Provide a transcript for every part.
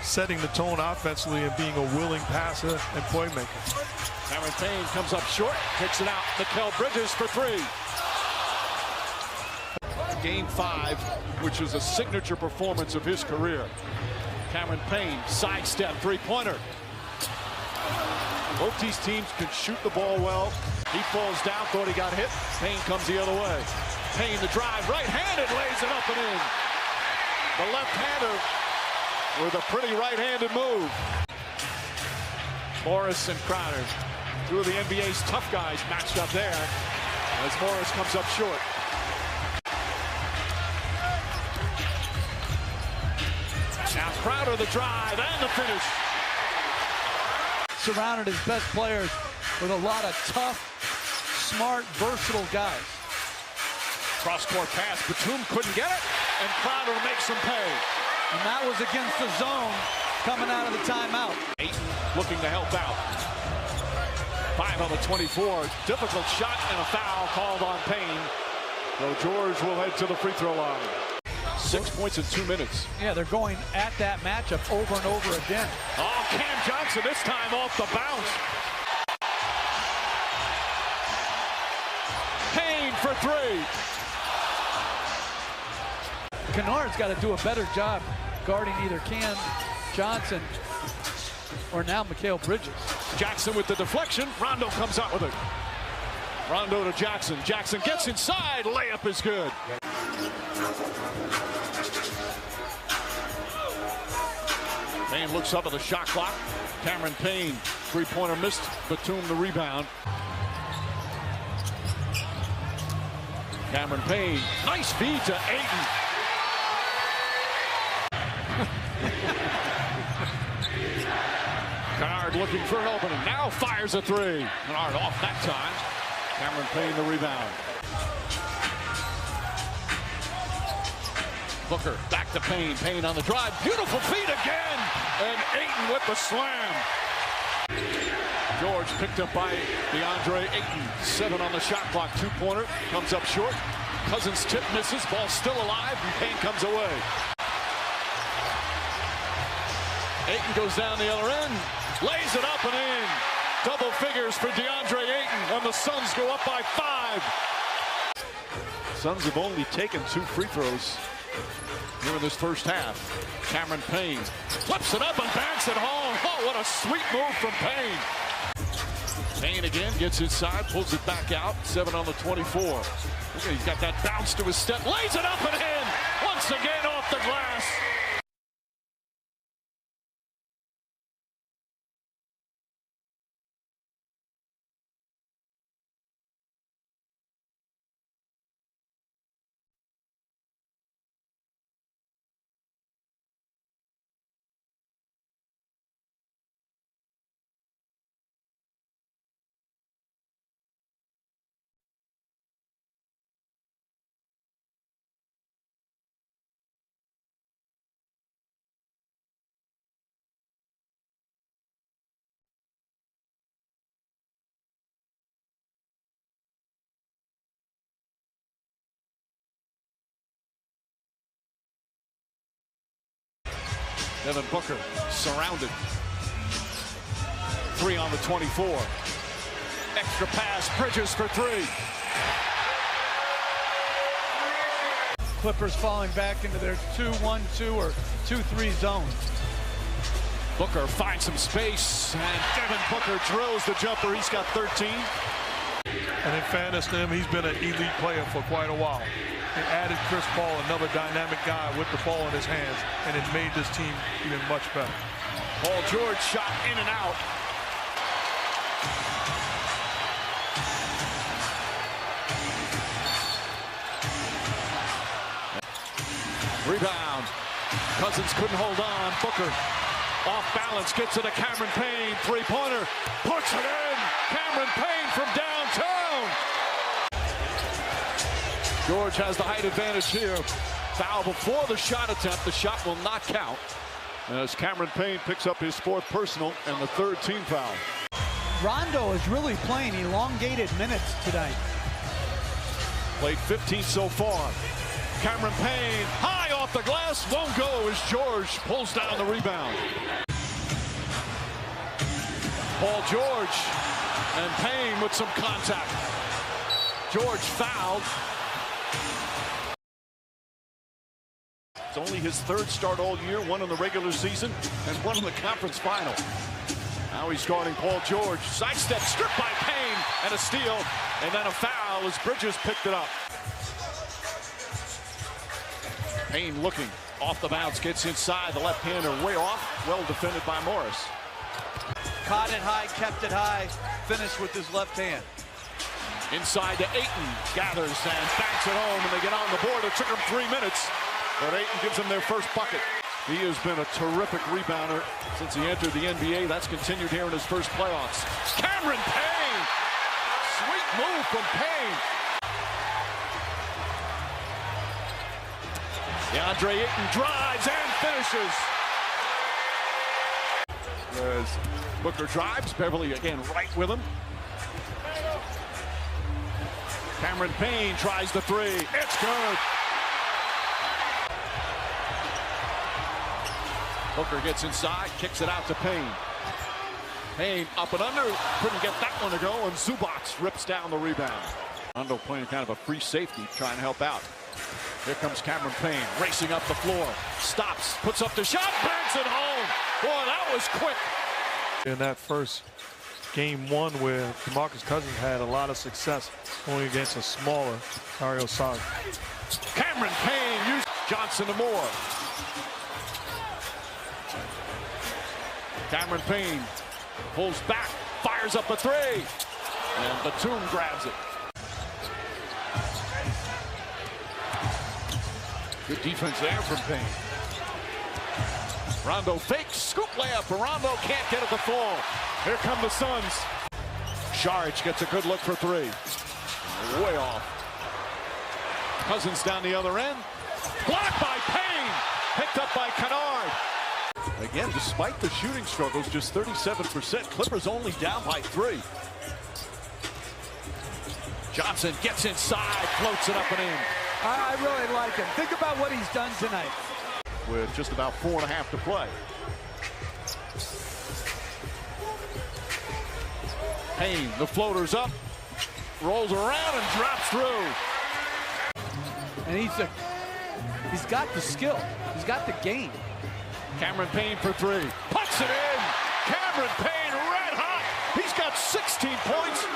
setting the tone offensively and being a willing passer and playmaker. Cameron Payne comes up short, kicks it out. Mikal Bridges for three. Game 5, which is a signature performance of his career. Cameron Payne, sidestep, three-pointer. Both these teams can shoot the ball well. He falls down, thought he got hit. Payne comes the other way. Payne the drive, right-handed, lays it up and in. The left-hander with a pretty right-handed move. Morris and Crowder, two of the NBA's tough guys matched up there as Morris comes up short. Now Crowder the drive and the finish. Surrounded his best players with a lot of tough, smart, versatile guys. Cross-court pass, Batum couldn't get it, and Crowder makes him pay. And that was against the zone coming out of the timeout. Payton looking to help out. 5 on the 24. Difficult shot and a foul called on Payne. So George will head to the free throw line. 6 points in 2 minutes. Yeah, they're going at that matchup over and over again. Oh, Cam Johnson this time off the bounce. Payne for three. Kennard's got to do a better job guarding either Cam Johnson or now Mikal Bridges. Jackson with the deflection. Rondo comes out with it. Rondo to Jackson. Jackson gets inside. Layup is good. Payne looks up at the shot clock. Cameron Payne, three-pointer missed. Batum the rebound. Cameron Payne, nice feed to Ayton. Kennard looking for an opening. Now fires a three. Kennard off that time. Cameron Payne the rebound. Booker back to Payne. Payne on the drive. Beautiful feed again. And Ayton with the slam. George picked up by DeAndre Ayton. 7 on the shot clock. Two-pointer. Comes up short. Cousins tip misses. Ball still alive. And Payne comes away. Ayton goes down the other end. Lays it up and in. Double figures for DeAndre Ayton. And the Suns go up by 5. Suns have only taken 2 free throws here in this first half. Cameron Payne flips it up and banks it home. Oh, what a sweet move from Payne. Payne again gets inside, pulls it back out. 7 on the 24. Okay, he's got that bounce to his step. Lays it up and in. Once again off the glass. Devin Booker surrounded. 3 on the 24. Extra pass, Bridges for 3. Clippers falling back into their 2-1-2 or 2-3 zone. Booker finds some space, and Devin Booker drills the jumper. He's got 13. And in fairness to him, he's been an elite player for quite a while. He added Chris Paul, another dynamic guy with the ball in his hands, and it made this team even much better. Paul George shot in and out. Rebound. Cousins couldn't hold on. Booker off balance, gets it to Cameron Payne. Three-pointer, puts it in. Cameron Payne from downtown. George has the height advantage here. Foul before the shot attempt. The shot will not count as Cameron Payne picks up his 4th personal and the 3rd team foul. Rondo is really playing elongated minutes tonight. Played 15 so far. Cameron Payne high off the the glass, won't go as George pulls down the rebound. Paul George and Payne with some contact. George fouled. It's only his third start all year, one in the regular season and one in the conference final. Now he's guarding Paul George. Sidestep, stripped by Payne, and a steal, and then a foul as Bridges picked it up. Payne looking off the bounce, gets inside. The left-hander way off, well defended by Morris. Caught it high, kept it high, finished with his left hand. Inside to Ayton, gathers and backs it home, and they get on the board. It took them 3 minutes, but Ayton gives them their first bucket. He has been a terrific rebounder since he entered the NBA. That's continued here in his first playoffs. Cameron Payne! Sweet move from Payne. DeAndre Ayton drives and finishes. As Booker drives, Beverly again right with him. Cameron Payne tries the three. It's good. Booker gets inside, kicks it out to Payne. Payne up and under, couldn't get that one to go, and Zubac rips down the rebound. Rondo playing kind of a free safety, trying to help out. Here comes Cameron Payne, racing up the floor. Stops, puts up the shot, banks it home. Boy, that was quick. In that first game one where DeMarcus Cousins had a lot of success going against a smaller Dario Saric. Cameron Payne used Johnson to Moore. Cameron Payne pulls back, fires up a three, and Batum grabs it. Good defense there from Payne. Rondo fakes, scoop layup, but Rondo can't get it to fall. Here come the Suns. Saric gets a good look for three. Way off. Cousins down the other end. Blocked by Payne. Picked up by Kennard. Again, despite the shooting struggles, just 37%. Clippers only down by 3. Johnson gets inside, floats it up and in. I really like him. Think about what he's done tonight. With just about 4.5 to play. Payne, the floater's up, rolls around and drops through. And he's got the skill. He's got the game. Cameron Payne for three. Puts it in. Cameron Payne red hot. He's got 16 points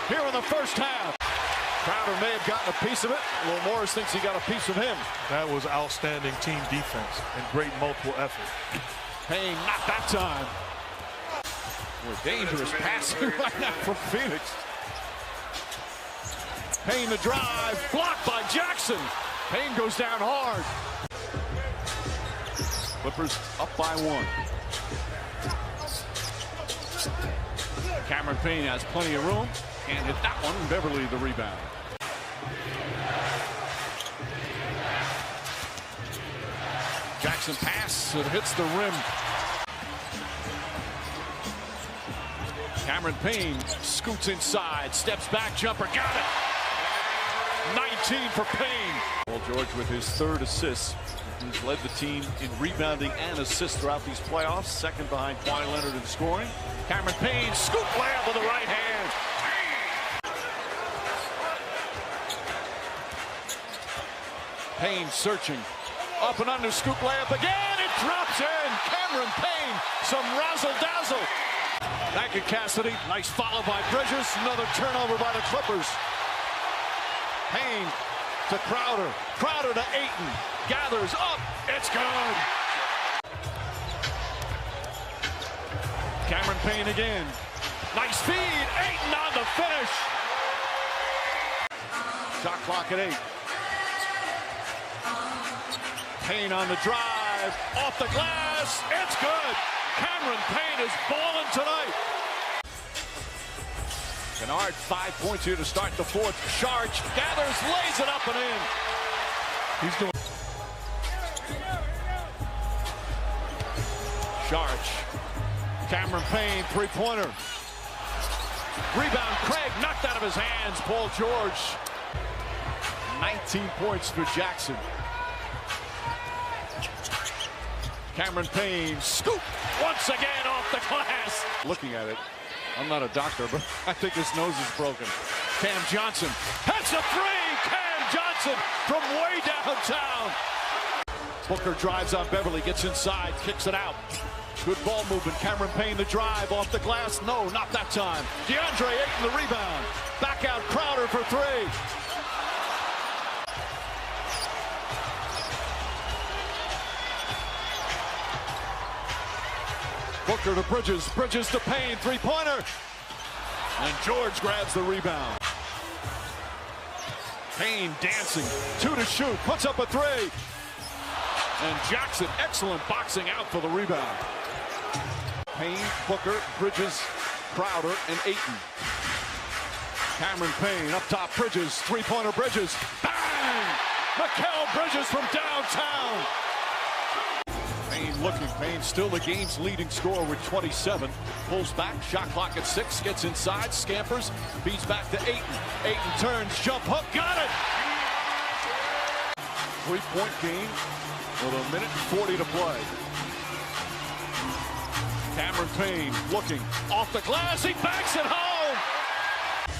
here in the first half. Crowder may have gotten a piece of it. Will Morris thinks he got a piece of him. That was outstanding team defense and great multiple effort. Payne, not that time. We're dangerous passing right now from Phoenix. Payne the drive, blocked by Jackson. Payne goes down hard. Clippers up by 1. Cameron Payne has plenty of room. Can't hit that one. Beverly the rebound. Jackson pass, it hits the rim. Cameron Payne scoots inside, steps back, jumper, got it. 19 for Payne. Paul George with his 3rd assist. He's led the team in rebounding and assists throughout these playoffs. Second behind Kawhi Leonard in scoring. Cameron Payne, scoop layup with the right hand. Payne searching. Up and under, scoop layup again. It drops in. Cameron Payne, some razzle-dazzle. Back at Cassidy. Nice follow by Bridges. Another turnover by the Clippers. Payne to Crowder. Crowder to Ayton. Gathers up. It's good. Cameron Payne again. Nice feed. Ayton on the finish. Shot clock at 8. Payne on the drive. Off the glass. It's good. Cameron Payne is balling tonight. Kennard, 5 points here to start the 4th. Saric gathers, lays it up and in. He's doing. Saric. Cameron Payne, 3-pointer. Rebound, Craig knocked out of his hands. Paul George. 19 points for Jackson. Cameron Payne, scoop once again off the glass. Looking at it, I'm not a doctor, but I think his nose is broken. Cam Johnson hits a three. Cam Johnson from way downtown. Booker drives on Beverly, gets inside, kicks it out. Good ball movement. Cameron Payne the drive off the glass. No, not that time. DeAndre Ayton the rebound. Back out Crowder for three. Booker to Bridges. Bridges to Payne. Three-pointer. And George grabs the rebound. Payne dancing. Two to shoot. Puts up a three. And Jackson, excellent boxing out for the rebound. Payne, Booker, Bridges, Crowder, and Ayton. Cameron Payne up top. Bridges. Three-pointer Bridges. Bang! Mikal Bridges from downtown. Payne looking. Payne still the game's leading scorer with 27. Pulls back. Shot clock at 6. Gets inside. Scampers. Feeds back to Ayton. Ayton turns. Jump hook. Got it! 3-point game with a minute and 40 to play. Cameron Payne looking. Off the glass. He banks it home!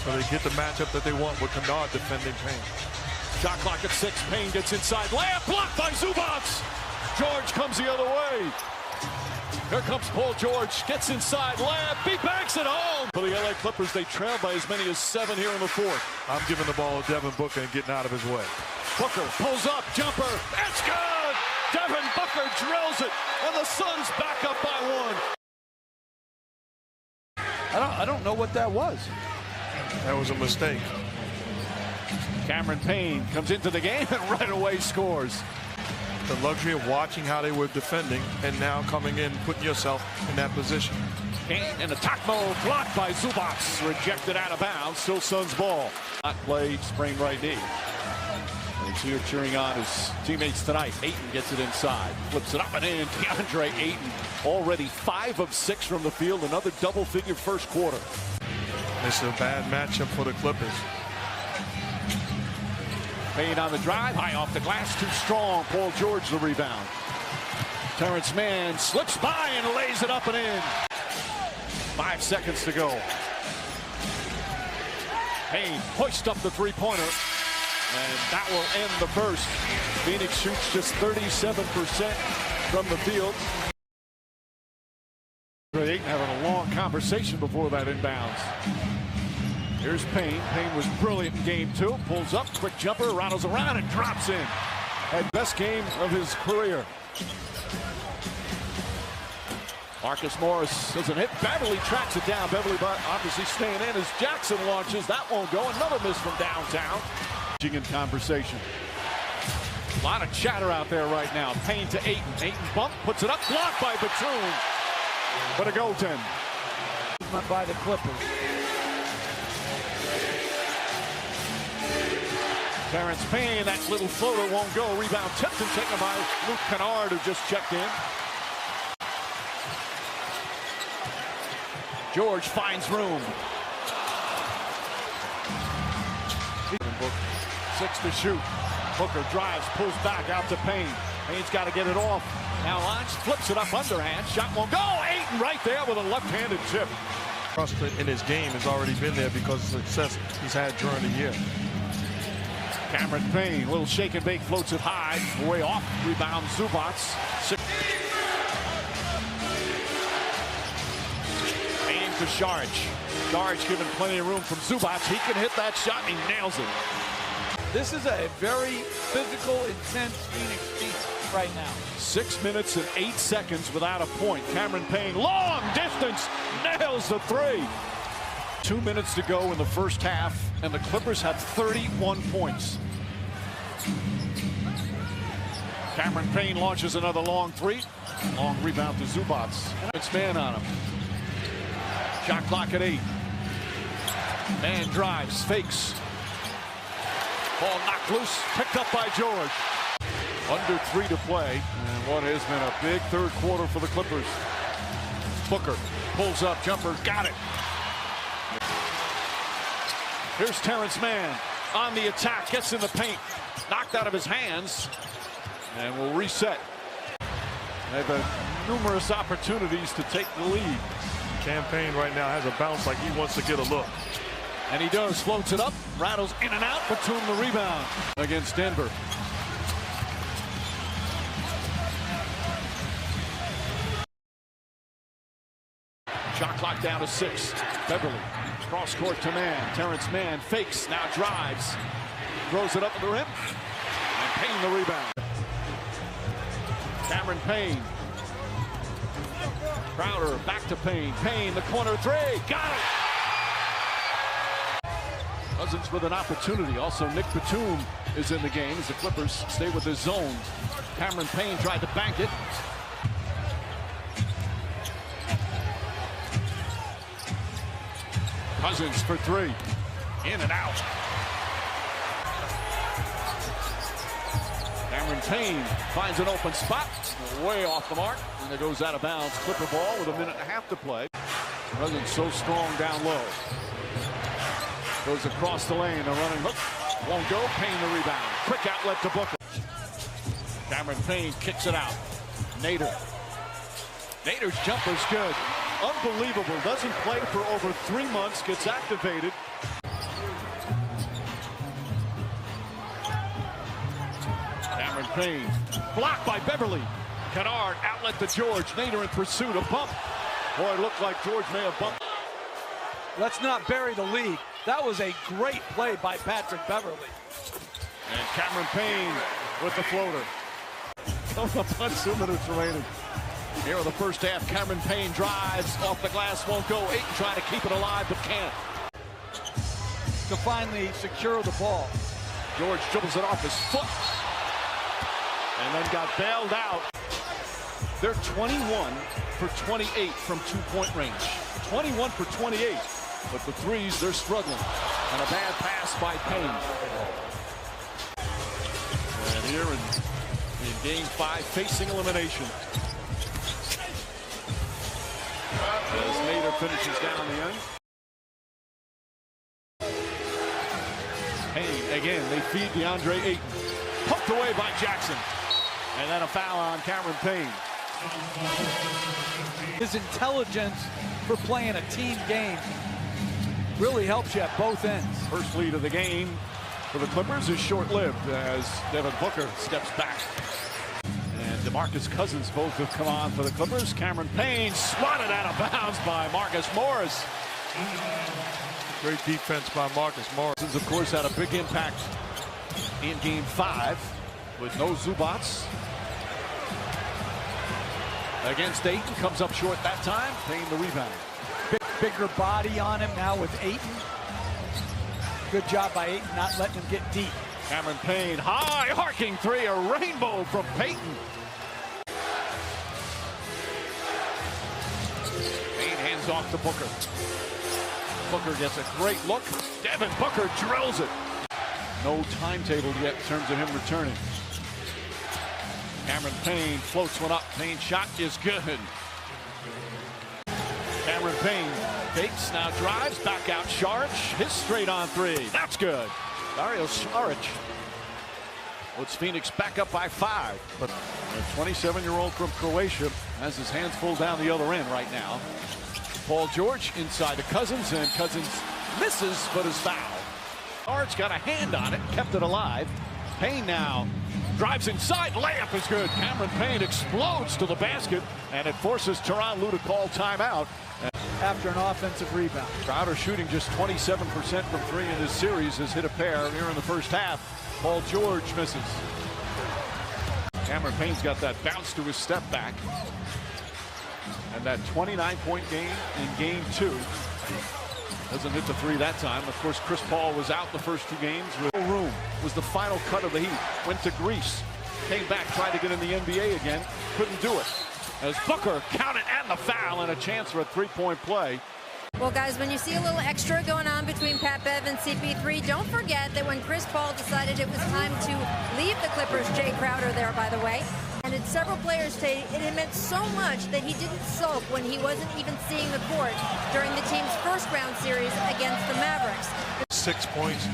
So they get the matchup that they want with Kennard defending Payne. Shot clock at 6. Payne gets inside. Layup blocked by Zubac. George comes the other way. Here comes Paul George. Gets inside. Layup. He banks it home. For the LA Clippers, they trail by as many as 7 here in the fourth. I'm giving the ball to Devin Booker and getting out of his way. Booker pulls up. Jumper. It's good. Devin Booker drills it. And the Suns back up by 1. I don't know what that was. That was a mistake. Cameron Payne comes into the game and right away scores. The luxury of watching how they were defending and now coming in, putting yourself in that position. Payne in attack mode, blocked by Zubac. Rejected out of bounds. Still Suns ball. Not play, sprained right knee. And he's here cheering on his teammates tonight. Ayton gets it inside. Flips it up and in. DeAndre Ayton already 5 of 6 from the field. Another double-figure first quarter. This is a bad matchup for the Clippers. Payne on the drive. High off the glass. Too strong. Paul George the rebound. Terrence Mann slips by and lays it up and in. 5 seconds to go. Payne hoists up the three-pointer. And that will end the first. Phoenix shoots just 37% from the field. Ayton having a long conversation before that inbounds. Here's Payne. Payne was brilliant in game 2. Pulls up, quick jumper, rattles around and drops in. Had best game of his career. Marcus Morris doesn't hit. Beverly tracks it down. Beverly obviously staying in as Jackson launches. That won't go. Another miss from downtown. In conversation. A lot of chatter out there right now. Payne to Ayton. Ayton bump, puts it up, blocked by Batum. But a goaltend. By the Clippers. Terrence Payne, that little floater won't go. Rebound tipped and taken by Luke Kennard, who just checked in. George finds room. 6 to shoot. Booker drives, pulls back out to Payne. Payne's got to get it off. Now launch, flips it up underhand. Shot won't go. Ayton right there with a left-handed tip. Trust in his game has already been there because of the success he's had during the year. Cameron Payne, a little shake and bake, floats it high. Way off, rebound Zubac. Payne to Saric. Saric given plenty of room from Zubac. He can hit that shot and he nails it. This is a very physical, intense Phoenix team right now. 6 minutes and 8 seconds without a point. Cameron Payne, long distance, nails the three. 2 minutes to go in the first half, and the Clippers have 31 points. Cameron Payne launches another long three. Long rebound to Zubac. It's man on him. Shot clock at 8. Man drives, fakes. Ball knocked loose, picked up by George. Under 3 to play, and what has been a big third quarter for the Clippers. Booker pulls up, jumper, got it. Here's Terrence Mann on the attack, gets in the paint, knocked out of his hands, and will reset. They've had numerous opportunities to take the lead. Payne right now has a bounce like he wants to get a look. And he does, floats it up, rattles in and out, Batum the rebound against Denver. Shot clock down to 6. Beverly, cross court to Mann. Terrence Mann fakes, now drives. Throws it up at the rim. And Payne the rebound. Cameron Payne. Crowder back to Payne. Payne, the corner three. Got it! Cousins with an opportunity. Also, Nick Batum is in the game as the Clippers stay with his zone. Cameron Payne tried to bank it. Cousins for 3. In and out. Cameron Payne finds an open spot. Way off the mark. And it goes out of bounds. Clipper ball with 1.5 minutes to play. Cousins so strong down low. Goes across the lane. A running hook. Won't go. Payne the rebound. Quick outlet to Booker. Cameron Payne kicks it out. Nader. Nader's jumper's good. Unbelievable. Doesn't play for over 3 months. Gets activated. Cameron Payne. Blocked by Beverly. Kennard outlet to George. Nader in pursuit. A bump. Boy, it looked like George may have bumped. Let's not bury the lead. That was a great play by Patrick Beverly. And Cameron Payne with the floater. Coming up on 2 minutes remaining. Here in the first half, Cameron Payne drives off the glass, won't go. Ayton trying to keep it alive, but can't. To finally secure the ball. George dribbles it off his foot. And then got bailed out. They're 21 for 28 from 2-point range. 21 for 28. But the threes, they're struggling. And a bad pass by Payne. And here in Game 5, facing elimination. As Nader finishes down the end. Payne, again, they feed DeAndre Ayton. Poked away by Jackson. And then a foul on Cameron Payne. His intelligence for playing a team game really helps you at both ends. First lead of the game for the Clippers is short-lived as Devin Booker steps back. And DeMarcus Cousins both have come on for the Clippers. Cameron Payne swatted out of bounds by Marcus Morris. Great defense by Marcus Morris. Cousins, of course, had a big impact in Game 5 with no Zubats. Against Ayton, comes up short that time. Payne the rebound. Bigger body on him now with Ayton. Good job by Ayton not letting him get deep. Cameron Payne, high, arcing three, a rainbow from Payton. Payne hands off to Booker. Booker gets a great look. Devin Booker drills it. No timetable yet in terms of him returning. Cameron Payne floats one up. Payne's shot is good. Cameron Payne fakes, now drives, back out Saric. His straight on 3. That's good. Dario Saric puts Phoenix back up by 5. But a 27-year-old from Croatia has his hands full down the other end right now. Paul George inside to Cousins, and Cousins misses, but is fouled. Saric's got a hand on it, kept it alive. Payne now drives inside, layup is good. Cameron Payne explodes to the basket, and it forces Tyronn Lue to call timeout. After an offensive rebound. Crowder shooting just 27% from 3 in this series, has hit a pair here in the first half. Paul George misses. Cameron Payne's got that bounce to his step back. And that 29-point game in Game 2. Doesn't hit the 3 that time. Of course, Chris Paul was out the first 2 games. Room was the final cut of the Heat. Went to Greece. Came back, tried to get in the NBA again. Couldn't do it. As Booker counted and the foul and a chance for a 3-point play. Well, guys, when you see a little extra going on between Pat Bev and CP3, don't forget that when Chris Paul decided it was time to leave the Clippers, Jay Crowder there, by the way, and it's several players say it meant so much that he didn't sulk when he wasn't even seeing the court during the team's first round series against the Mavericks. 6 points,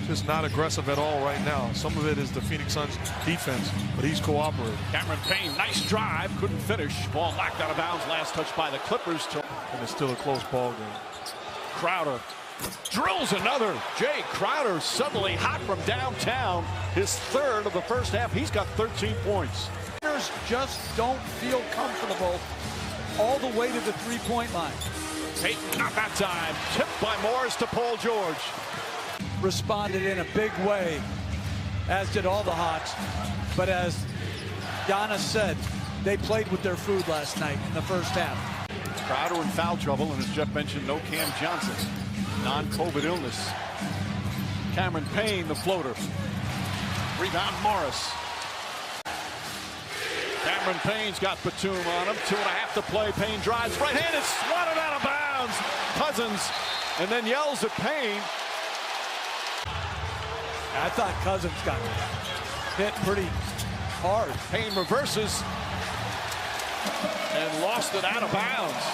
just not aggressive at all right now. Some of it is the Phoenix Suns defense, but he's cooperating. Cameron Payne, nice drive, couldn't finish. Ball knocked out of bounds, last touch by the Clippers. And it's still a close ball game. Crowder drills another. Jay Crowder suddenly hot from downtown. His third of the first half. He's got 13 points. Players just don't feel comfortable all the way to the three-point line. Payton, not that time. Tipped by Morris to Paul George. Responded in a big way, as did all the Hawks. But as Giannis said, they played with their food last night in the first half. Crowder in foul trouble, and as Jeff mentioned, no Cam Johnson. Non-COVID illness. Cameron Payne, the floater. Rebound Morris. Cameron Payne's got Batum on him. 2.5 to play. Payne drives right-handed, swatted out of bounds. Cousins, and then yells at Payne. I thought Cousins got hit pretty hard. Payne reverses and lost it out of bounds.